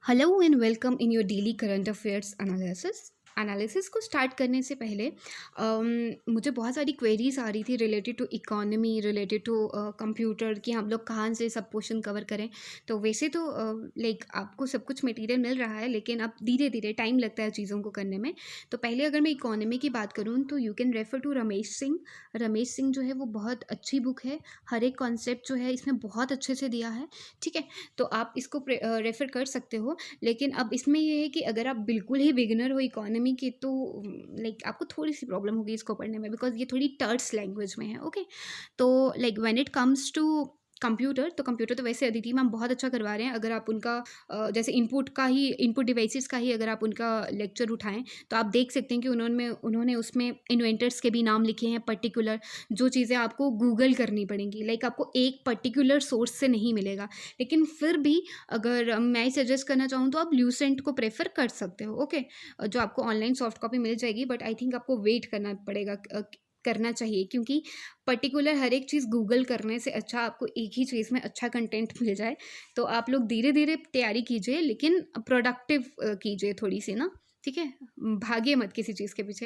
Hello and welcome in your daily current affairs analysis को start करने से पहले मुझे बहुत सारी क्वेरीज आ रही थी related to economy, related to computer, कि हम लोग कहाँ से सब पोर्शन कवर करें। तो वैसे तो लाइक आपको सब कुछ मटेरियल मिल रहा है, लेकिन अब धीरे धीरे टाइम लगता है चीज़ों को करने में। तो पहले अगर मैं इकोनॉमी की बात करूँ तो you can refer to Ramesh Singh जो है वो बहुत अच्छी बुक है। हर एक कॉन्सेप्ट जो है इसमें बहुत अच्छे से दिया है, ठीक है। तो आप इसको रेफर कर सकते हो। लेकिन अब इसमें ये है कि अगर आप बिल्कुल ही बिगिनर हो इकोनॉमी के, तो लाइक आपको थोड़ी सी प्रॉब्लम होगी इसको पढ़ने में, बिकॉज ये थोड़ी टर्ट्स लैंग्वेज में है। ओके, तो like when it comes to computer तो वैसे अदिति मैम बहुत अच्छा करवा रहे हैं। अगर आप उनका जैसे इनपुट डिवाइसेस का ही अगर आप उनका लेक्चर उठाएं तो आप देख सकते हैं कि उन्होंने उसमें इन्वेंटर्स के भी नाम लिखे हैं पर्टिकुलर, जो चीज़ें आपको गूगल करनी पड़ेंगी। लाइक आपको एक पर्टिकुलर सोर्स से नहीं मिलेगा, लेकिन फिर भी अगर मैं सजेस्ट करना चाहूँ तो आप ल्यूसेंट को प्रेफर कर सकते हो। ओके, जो आपको ऑनलाइन सॉफ्ट कॉपी मिल जाएगी, बट आई थिंक आपको वेट करना पड़ेगा, करना चाहिए, क्योंकि पर्टिकुलर हर एक चीज़ गूगल करने से अच्छा आपको एक ही चीज़ में अच्छा कंटेंट मिल जाए। तो आप लोग धीरे धीरे तैयारी कीजिए, लेकिन प्रोडक्टिव कीजिए थोड़ी सी ना, ठीक है। भागिए मत किसी चीज़ के पीछे।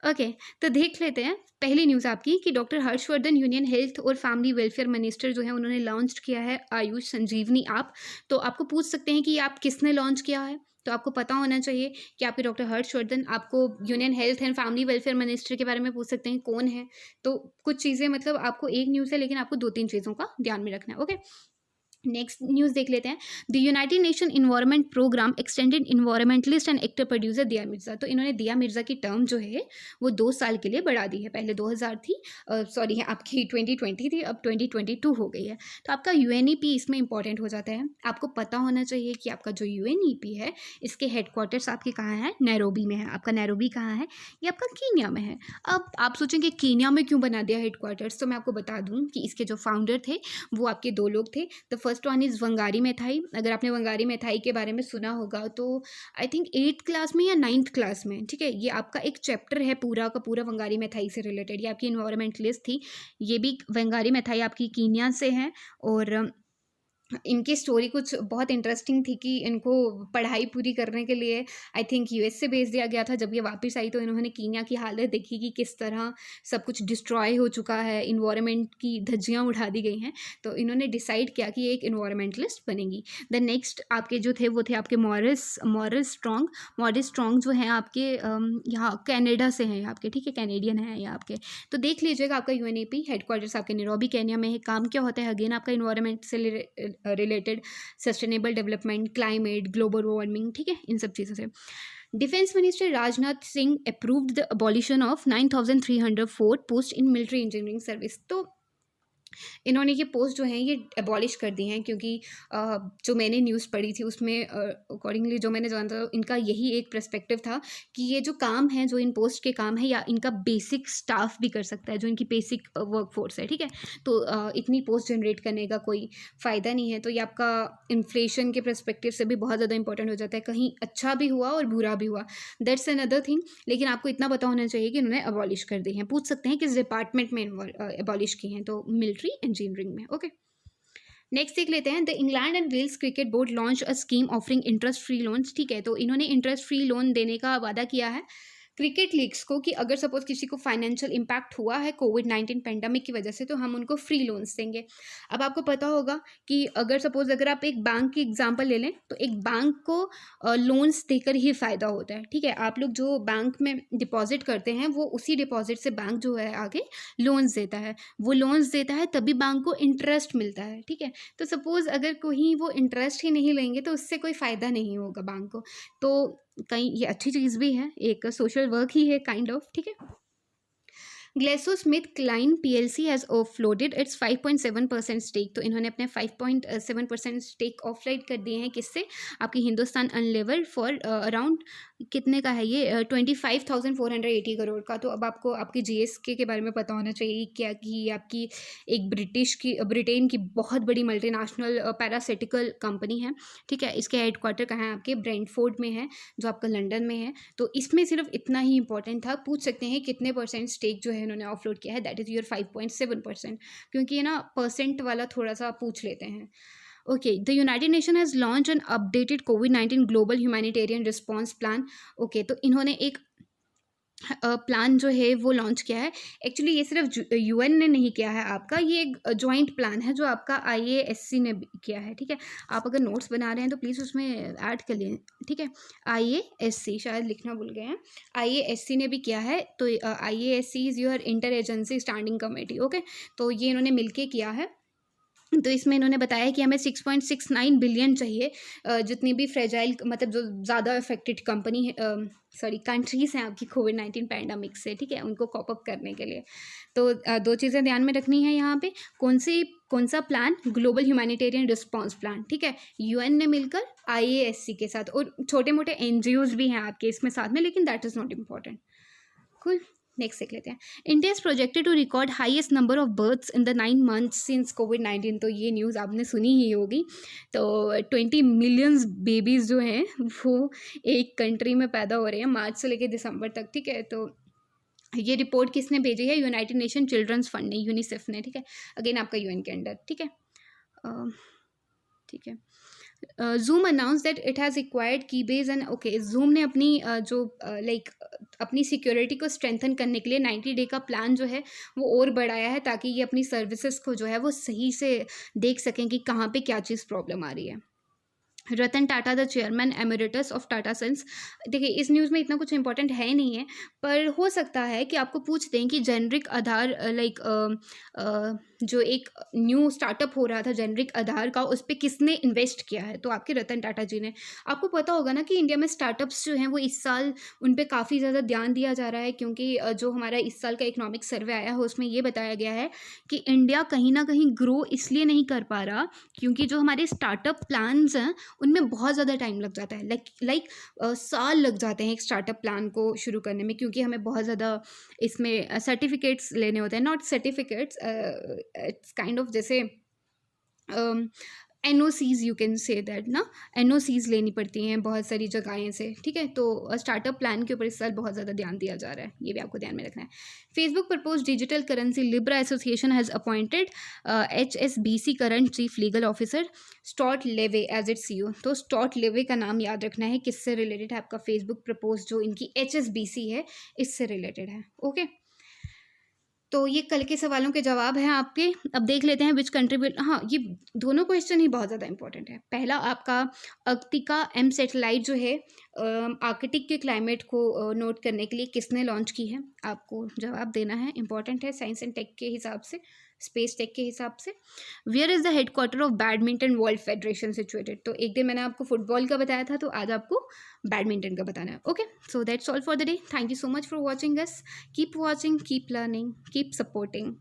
ओके, तो देख लेते हैं पहली न्यूज़ आपकी कि डॉक्टर हर्षवर्धन यूनियन हेल्थ और फैमिली वेलफेयर मिनिस्टर जो है उन्होंने लॉन्च किया है आयुष संजीवनी ऐप। तो आपको पूछ सकते हैं कि ये ऐप किसने लॉन्च किया है। तो आपको पता होना चाहिए कि आपके डॉक्टर हर्षवर्धन आपको union health and family welfare minister के बारे में पूछ सकते हैं कौन है। तो कुछ चीज़ें, मतलब आपको एक न्यूज़ है लेकिन आपको दो तीन चीज़ों का ध्यान में रखना है। ओके, नेक्स्ट न्यूज़ देख लेते हैं। The United Nation environment programme extended environmentalist and actor producer Dia Mirza. तो इन्होंने दिया मिर्जा की टर्म जो है वो 2 साल के लिए बढ़ा दी है। पहले 2000 थी, सॉरी आपकी 2020 थी, अब 2022 हो गई है। तो आपका यूएनईपी इसमें इंपॉर्टेंट हो जाता है। आपको पता होना चाहिए कि आपका जो यूएनईपी है इसके हेडक्वार्टर्स आपके कहाँ हैं, नैरोबी में है। आपका नैरोबी कहाँ है, ये आपका कीनिया में है। अब आप सोचेंगे कीनिया में क्यों बना दिया हेडक्वार्टर्स, तो मैं आपको बता दूँ कि इसके जो फाउंडर थे वो आपके दो लोग थे। The first one is Wangari Maathai. अगर आपने वंगारी मैथाई के बारे में सुना होगा तो आई थिंक 8th क्लास में या 9th क्लास में, ठीक है, ये आपका एक चैप्टर है पूरा का पूरा वंगारी मैथाई से रिलेटेड। ये आपकी इन्वायरमेंटलिस्ट थी। ये भी वंगारी मैथाई आपकी कीनिया से हैं। और इनकी स्टोरी कुछ बहुत इंटरेस्टिंग थी कि इनको पढ़ाई पूरी करने के लिए आई थिंक यूएस से भेज दिया गया था। जब ये वापस आई तो इन्होंने कीनिया की हालत देखी कि किस तरह सब कुछ डिस्ट्रॉय हो चुका है, इन्वायरमेंट की धज्जियां उड़ा दी गई हैं। तो इन्होंने डिसाइड किया कि ये एक इन्वायरमेंटलिस्ट बनेंगी। द नेक्स्ट आपके जो थे वो थे आपके मॉरिस स्ट्रॉन्ग जो हैं आपके यहाँ कनाडा से हैं, आपके, ठीक है, कैनेडियन हैं ये आपके। तो देख लीजिएगा आपका यूएनईपी हेडक्वार्टर्स आपके नैरोबी केन्या में है। काम क्या होता है, अगेन आपका इन्वायरमेंट से related sustainable development, climate, global warming, ठीक है, इन सब चीज़ों से। Defence minister Rajnath Singh approved the abolition of 9304 post in military engineering service. तो इन्होंने ये पोस्ट जो हैं ये एबॉलिश कर दी हैं, क्योंकि जो मैंने न्यूज़ पढ़ी थी उसमें अकॉर्डिंगली जो मैंने जाना था, इनका यही एक पर्सपेक्टिव था कि ये जो काम है, जो इन पोस्ट के काम है, या इनका बेसिक स्टाफ भी कर सकता है, जो इनकी बेसिक वर्कफोर्स है, ठीक है। तो इतनी पोस्ट जनरेट करने का कोई फ़ायदा नहीं है। तो ये आपका इन्फ्लेशन के पर्सपेक्टिव से भी बहुत ज़्यादा इंपॉर्टेंट हो जाता है, कहीं अच्छा भी हुआ और बुरा भी हुआ, दैट्स अनदर थिंग। लेकिन आपको इतना पता होना चाहिए कि इन्होंने अबॉलिश कर दी हैं। पूछ सकते हैं किस डिपार्टमेंट में अबॉलिश की हैं, तो मिलिट्री इंजीनियरिंग में। ओके, नेक्स्ट देख लेते हैं। The England and Wales cricket board launch a scheme offering interest free loans, ठीक है। तो इन्होंने इंटरेस्ट फ्री लोन देने का वादा किया है क्रिकेट लीग्स को कि अगर सपोज किसी को फाइनेंशियल इम्पैक्ट हुआ है कोविड-19 पेंडेमिक की वजह से, तो हम उनको फ्री लोन्स देंगे। अब आपको पता होगा कि अगर आप एक बैंक की एग्जांपल ले लें, तो एक बैंक को लोन्स देकर ही फ़ायदा होता है, ठीक है। आप लोग जो बैंक में डिपॉजिट करते हैं वो उसी डिपॉजिट से बैंक जो है आगे लोन्स देता है। वो लोन्स देता है तभी बैंक को इंटरेस्ट मिलता है, ठीक है। तो सपोज़ अगर कोई वो इंटरेस्ट ही नहीं लेंगे तो उससे कोई फ़ायदा नहीं होगा बैंक को। तो कहीं ये अच्छी चीज़ भी है, एक सोशल वर्क ही है काइंड ऑफ, ठीक है। GlaxoSmithKline PLC has offloaded its 5.7% stake. तो इन्होंने अपने 5.7% स्टेक ऑफलोड कर दिए हैं, किससे, आपकी हिंदुस्तान अनलेवर फॉर अराउंड कितने का है ये, 25,480 करोड़ का। तो अब आपको आपकी जीएसके के बारे में पता होना चाहिए क्या, कि आपकी एक ब्रिटेन की बहुत बड़ी मल्टीनेशनल पैरासिटिकल कंपनी है, ठीक है। इसके हेडक्वार्टर कहाँ है, आपके ब्रेंटफोर्ड में है, जो आपका लंदन में है। तो इसमें सिर्फ इतना ही इंपॉर्टेंट था। पूछ सकते हैं कितने परसेंट स्टेक जो है इन्होंने ऑफलोड किया है, दैट इज़ योर 5.7%, क्योंकि ये ना परसेंट वाला थोड़ा सा पूछ लेते हैं। Okay, the United nation has launch N updated covid global humanitarian response plan. Okay, तो इन्होंने एक प्लान जो है वो लॉन्च किया है। एक्चुअली ये सिर्फ यूएन ने नहीं किया है आपका, ये एक जॉइंट प्लान है जो आपका आईएएससी ने भी किया है, ठीक है। आप अगर नोट्स बना रहे हैं तो प्लीज़ उसमें ऐड कर लें, ठीक है। आईएएससी शायद लिखना भूल गए हैं, आईएएससी ने भी किया है। तो IASC is your inter agency standing committee, okay. तो ये इन्होंने मिलके किया है। तो इसमें इन्होंने बताया कि हमें 6.69 बिलियन चाहिए, जितनी भी फ्रेजाइल मतलब जो ज़्यादा अफेक्टेड कंपनी है, सॉरी कंट्रीज़ हैं आपकी कोविड-19 पैंडेमिक से, ठीक है, उनको कॉप अप करने के लिए। तो दो चीज़ें ध्यान में रखनी है यहाँ पे, कौन सा plan, global humanitarian response plan, ठीक है, यूएन ने मिलकर आईएएससी के साथ, और छोटे मोटे एनजीओज भी हैं आपके इसमें साथ में, लेकिन दैट इज़ नॉट इम्पॉर्टेंट। कुल, नेक्स्ट देख लेते हैं। India is projected to record highest number of births in the 9 months since कोविड-19। तो ये न्यूज़ आपने सुनी ही होगी। तो 20 मिलियंस बेबीज़ जो हैं वो एक कंट्री में पैदा हो रहे हैं मार्च से लेकर दिसंबर तक, ठीक है। तो ये रिपोर्ट किसने भेजी है? यूनाइटेड नेशन चिल्ड्रंस फंड ने, यूनिसेफ ने, ठीक है। अगेन आपका यूएन के अंडर, ठीक है। ठीक है। Zoom announce that it has acquired Keybase and, okay, Zoom ने अपनी जो लाइक अपनी सिक्योरिटी को स्ट्रेंथन करने के लिए 90 डे का प्लान जो है वो और बढ़ाया है, ताकि ये अपनी सर्विसेज को जो है वो सही से देख सकें कि कहाँ पे क्या चीज़ प्रॉब्लम आ रही है। Ratan Tata the chairman emeritus of Tata sons. देखिए, इस न्यूज़ में इतना कुछ इंपॉर्टेंट है नहीं है, पर हो सकता है कि आपको पूछ दें कि जेनरिक आधार लाइक जो एक न्यू स्टार्टअप हो रहा था जेनरिक आधार का, उस पर किसने इन्वेस्ट किया है? तो आपके रतन टाटा जी ने। आपको पता होगा ना कि इंडिया में स्टार्टअप्स जो हैं वो इस साल उन पे काफ़ी ज़्यादा ध्यान दिया जा रहा है, क्योंकि जो हमारा इस साल का इकोनॉमिक सर्वे आया है उसमें ये बताया गया है कि इंडिया कहीं ना कहीं ग्रो इसलिए नहीं कर पा रहा क्योंकि जो हमारे स्टार्टअप प्लान्स हैं उनमें बहुत ज़्यादा टाइम लग जाता है, लाइक साल लग जाते हैं एक स्टार्टअप प्लान को शुरू करने में, क्योंकि हमें बहुत ज़्यादा इसमें सर्टिफिकेट्स लेने होते हैं, not certificates, it's kind of जैसे एनओसीज़, यू कैन से दैट ना, एनओसीज़ लेनी पड़ती हैं बहुत सारी जगहें से, ठीक है। तो स्टार्टअप प्लान के ऊपर इस साल बहुत ज़्यादा ध्यान दिया जा रहा है, ये भी आपको ध्यान में रखना है। Facebook propose digital currency Libra association has appointed HSBC current chief legal officer Stuart Levey as it CEO. तो स्टॉट लेवे का नाम याद रखना है, किससे रिलेटेड है? आपका फेसबुक प्रपोज जो इनकी HSBC है इससे रिलेटेड है, ओके। तो ये कल के सवालों के जवाब हैं आपके। अब देख लेते हैं विच कंट्रीब्यूट, हाँ, ये दोनों क्वेश्चन ही बहुत ज़्यादा इंपॉर्टेंट है। पहला आपका अर्कटिका M सैटेलाइट जो है आर्कटिक के क्लाइमेट को नोट करने के लिए किसने लॉन्च की है? आपको जवाब देना है, इंपॉर्टेंट है साइंस एंड टेक के हिसाब से, स्पेस टेक के हिसाब से। Where is the headquarter of badminton world federation situated? तो एक दिन मैंने आपको फुटबॉल का बताया था, तो आज आपको बैडमिंटन का बताना है, okay. So that's all for the day. Thank you so much for watching us. Keep watching, keep learning, keep supporting.